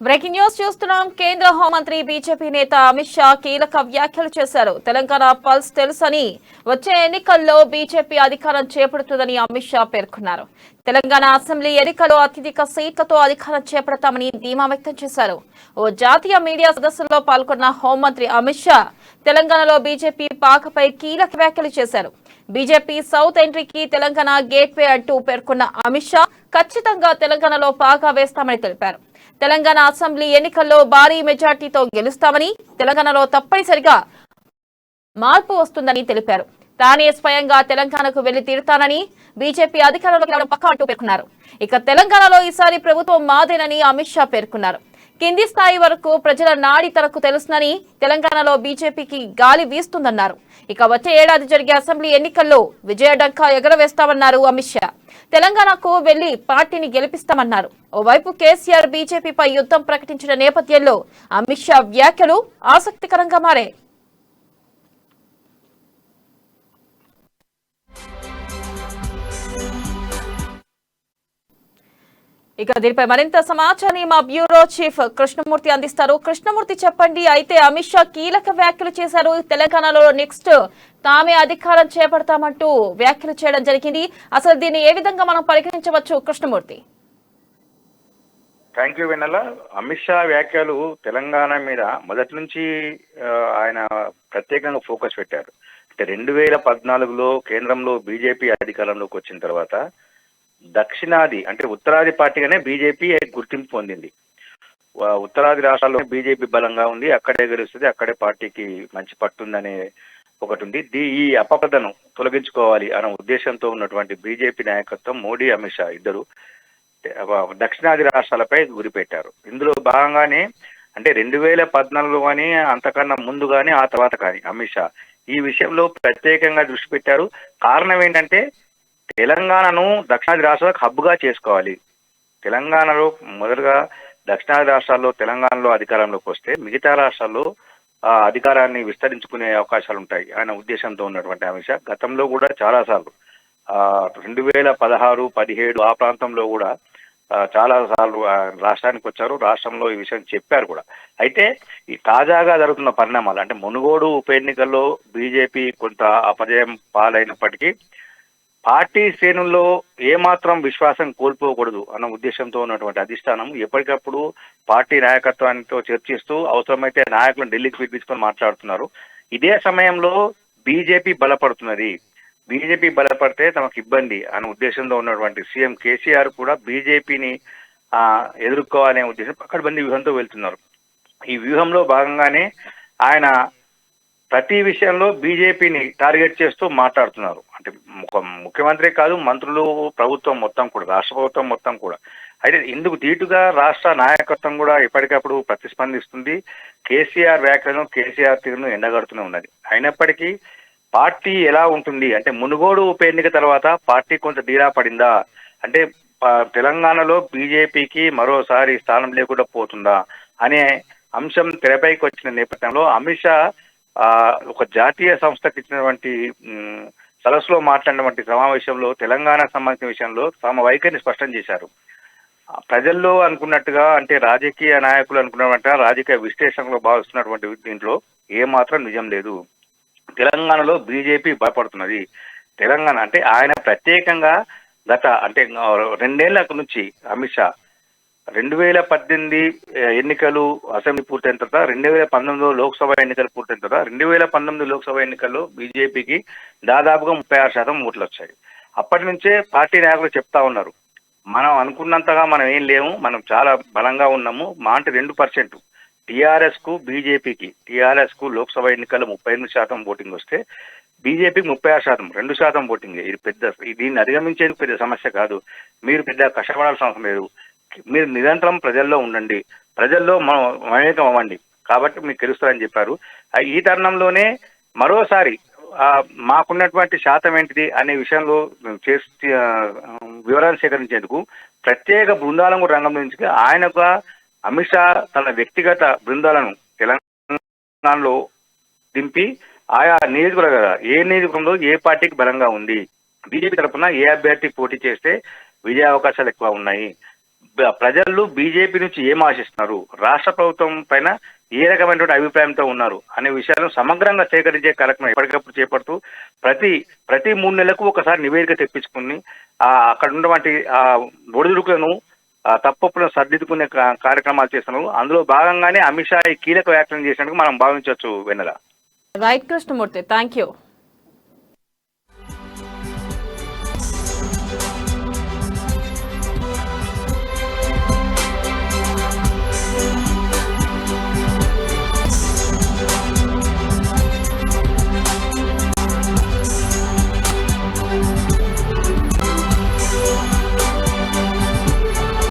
Breaking news చూస్తున్నాం. కేంద్ర హోంమంత్రి బీజేపీ నేత అమిత్ షా కీలక వ్యాఖ్యలు చేశారు. తెలంగాణ పల్స్ తెలుసని, వచ్చే ఎన్నికల్లో బీజేపీ అధికారం చేపడుతుందని అమిత్ షా పేర్కొన్నారు. తెలంగాణ అసెంబ్లీ ఎన్నికల్లో అత్యధిక సీట్లతో అధికారం చేపడతామని ధీమా వ్యక్తం చేశారు. ఓ జాతీయ మీడియా సదస్సులో పాల్గొన్న హోంమంత్రి అమిత్ షా తెలంగాణలో బీజేపీ పాకపై కీలక వ్యాఖ్యలు చేశారు. బీజేపీ సౌత్ ఎంట్రీకి తెలంగాణ గేట్వే అంటూ పేర్కొన్న అమిత్ షా ఖచ్చితంగా తెలంగాణలో పాగా వేస్తామని తెలిపారు. తెలంగాణ అసెంబ్లీ ఎన్నికల్లో భారీ మెజార్టీతో గెలుస్తామని, తెలంగాణలో తప్పనిసరిగా మార్పు వస్తుందని తెలిపారు. తానే స్వయంగా తెలంగాణకు వెళ్లి తీరుతానని, బీజేపీ అధికారంలోకి రావడం పక్కా అంటూ పేర్కొన్నారు. ఇక తెలంగాణలో ఈసారి ప్రభుత్వం మాదేనని అమిత్ షా పేర్కొన్నారు. కింది స్థాయి వరకు ప్రజల నాడి తనకు తెలుసునని, తెలంగాణలో బీజేపీకి గాలి వీస్తుందన్నారు. ఇక వచ్చే ఏడాది జరిగే అసెంబ్లీ ఎన్నికల్లో విజయడంకా ఎగరవేస్తామన్నారు అమిత్ షా. తెలంగాణకు వెళ్లి పార్టీని గెలిపిస్తామన్నారు. ఓవైపు కేసీఆర్ బీజేపీపై యుద్ధం ప్రకటించిన నేపథ్యంలో అమిత్ షా వ్యాఖ్యలు ఆసక్తికరంగా మారాయి. ఇక దీనిపై మరింత సమాచారాన్ని మా బ్యూరో చీఫ్ కృష్ణమూర్తి అందిస్తారు. కృష్ణమూర్తి, చెప్పండి. అయితే అమిత్ షా కీలక వ్యాఖ్యలు చేశారు. తెలంగాణలో నెక్స్ట్ తామే అధికారం చేపడతామంటూ వ్యాఖ్యలు చేయడం జరిగింది. అసలు దీన్ని ఏ విధంగా మనం పరిగణించవచ్చు కృష్ణమూర్తి? థ్యాంక్ యూ వెన్నెల. అమిత్ షా వ్యాఖ్యలు తెలంగాణ మీద మొదటి నుంచి ఆయన ప్రత్యేకంగా ఫోకస్ పెట్టారు. అంటే 2014లో కేంద్రంలో బీజేపీ అధికారంలోకి వచ్చిన తర్వాత దక్షిణాది అంటే ఉత్తరాది పార్టీగానే బీజేపీ గుర్తింపు పొందింది. ఉత్తరాది రాష్ట్రాల్లో బీజేపీ బలంగా ఉంది, అక్కడే గెలుస్తుంది, అక్కడే పార్టీకి మంచి పట్టుందనే ఒకటి ఉంది. ఈ అపప్రదను తొలగించుకోవాలి అనే ఉద్దేశంతో ఉన్నటువంటి బీజేపీ నాయకత్వం మోడీ అమిత్ షా ఇద్దరు దక్షిణాది రాష్ట్రాలపై గురిపెట్టారు. ఇందులో భాగంగానే అంటే 2014లో కానీ అంతకన్నా ముందు కానీ ఆ తర్వాత కానీ అమిత్ షా ఈ విషయంలో ప్రత్యేకంగా దృష్టి పెట్టారు. కారణం ఏంటంటే తెలంగాణను దక్షిణాది రాష్ట్రాలకు హబ్గా చేసుకోవాలి. తెలంగాణలో మొదలుగా దక్షిణాది రాష్ట్రాల్లో తెలంగాణలో అధికారంలోకి వస్తే మిగతా రాష్ట్రాల్లో అధికారాన్ని విస్తరించుకునే అవకాశాలు ఉంటాయి అనే ఉద్దేశంతో ఉన్నటువంటి అమిత్ షా గతంలో కూడా చాలాసార్లు 2016, 17 ఆ ప్రాంతంలో కూడా చాలా సార్లు రాష్ట్రానికి వచ్చారు. రాష్ట్రంలో ఈ విషయం చెప్పారు కూడా. అయితే ఈ తాజాగా జరుగుతున్న పరిణామాలు అంటే మునుగోడు ఉప ఎన్నికల్లో బీజేపీ కొంత అపజయం పాలైనప్పటికీ పార్టీ శ్రేణుల్లో ఏమాత్రం విశ్వాసం కోల్పోకూడదు అన్న ఉద్దేశంతో ఉన్నటువంటి అధిష్టానం ఎప్పటికప్పుడు పార్టీ నాయకత్వానితో చర్చిస్తూ అవసరమైతే నాయకులను ఢిల్లీకి పిలిపించుకొని మాట్లాడుతున్నారు. ఇదే సమయంలో బీజేపీ బలపడుతున్నది. బీజేపీ బలపడితే తమకు ఇబ్బంది అనే ఉద్దేశంతో ఉన్నటువంటి సీఎం కేసీఆర్ కూడా బీజేపీని ఎదుర్కోవాలనే ఉద్దేశం పకడ్బందీ వ్యూహంతో వెళ్తున్నారు. ఈ వ్యూహంలో భాగంగానే ఆయన ప్రతి విషయంలో బీజేపీని టార్గెట్ చేస్తూ మాట్లాడుతున్నారు. అంటే ముఖ్యమంత్రి కాదు, మంత్రులు, ప్రభుత్వం మొత్తం కూడా, రాష్ట్ర ప్రభుత్వం మొత్తం కూడా. అయితే ఇందుకు దీటుగా రాష్ట్ర నాయకత్వం కూడా ఎప్పటికప్పుడు ప్రతిస్పందిస్తుంది. కేసీఆర్ వ్యాఖ్యలను, కేసీఆర్ తీరును ఎండగడుతూనే ఉన్నది. అయినప్పటికీ పార్టీ ఎలా ఉంటుంది అంటే మునుగోడు ఉప ఎన్నిక తర్వాత పార్టీ కొంత ధీరా పడిందా అంటే తెలంగాణలో బీజేపీకి మరోసారి స్థానం లేకుండా పోతుందా అనే అంశం తెరపైకి వచ్చిన నేపథ్యంలో అమిత్ షా ఒక జాతీయ సంస్థకి ఇచ్చినటువంటి సదస్సులో మాట్లాడినటువంటి సమావేశంలో తెలంగాణకు సంబంధించిన విషయంలో తమ వైఖరిని స్పష్టం చేశారు. ప్రజల్లో అనుకున్నట్టుగా అంటే రాజకీయ నాయకులు అనుకున్నట్టుగా రాజకీయ విశ్లేషణలో భావిస్తున్నటువంటి దీంట్లో ఏమాత్రం నిజం లేదు. తెలంగాణలో బీజేపీ బలపడుతున్నది. తెలంగాణ అంటే ఆయన ప్రత్యేకంగా గత అంటే 2 ఏళ్ల నుంచి అమిత్ షా 2018 ఎన్నికలు అసెంబ్లీ పూర్తయిన తర్వాత 2019 లోక్సభ ఎన్నికలు పూర్తయిన తర్వాత 2019 లోక్సభ ఎన్నికల్లో బీజేపీకి దాదాపుగా 36% ఓట్లు వచ్చాయి. అప్పటి నుంచే పార్టీ నాయకులు చెప్తా ఉన్నారు, మనం అనుకున్నంతగా మనం ఏం లేము, మనం చాలా బలంగా ఉన్నాము. మా అంటే 2% టీఆర్ఎస్ కు బీజేపీకి, టీఆర్ఎస్ కు లోక్సభ ఎన్నికల్లో 38% ఓటింగ్ వస్తే బీజేపీకి 36%, 2% ఓటింగ్. ఇది పెద్ద, దీన్ని అధిగమించేది పెద్ద సమస్య కాదు. మీరు పెద్ద కష్టపడాల్సిన అవసరం లేదు. మీరు నిరంతరం ప్రజల్లో ఉండండి, ప్రజల్లో మమేకం అవ్వండి, కాబట్టి మీకు తెలుస్తారని చెప్పారు. ఈ తరుణంలోనే మరోసారి మాకున్నటువంటి శాతం ఏంటిది అనే విషయంలో వివరాలు సేకరించేందుకు ప్రత్యేక బృందాలను రంగంలో నుంచి ఆయనకు అమిత్ షా తన వ్యక్తిగత బృందాలను తెలంగాణలో దింపి ఆయా నియోజకవర్గ ఏ నియోజకవర్గంలో ఏ పార్టీకి బలంగా ఉంది, బీజేపీ తరఫున ఏ అభ్యర్థి పోటీ చేస్తే విజయ అవకాశాలు ఎక్కువ ఉన్నాయి, ప్రజలు బీజేపీ నుంచి ఏం ఆశిస్తున్నారు, రాష్ట్ర ప్రభుత్వం పైన ఏ రకమైనటువంటి అభిప్రాయంతో ఉన్నారు అనే విషయాలను సమగ్రంగా సేకరించే కార్యక్రమం ఎప్పటికప్పుడు చేపడుతూ ప్రతి 3 నెలలకు ఒకసారి నివేదిక తెప్పించుకుని అక్కడ ఉన్నటువంటి ఒడిదుడుకులను తప్పులను సర్దిద్దుకునే కార్యక్రమాలు చేస్తున్నారు. అందులో భాగంగానే అమిత్ షా ఈ కీలక వ్యాఖ్యలు చేసినట్టు మనం భావించవచ్చు. Vennela. Right Krishnamurthy, thank you.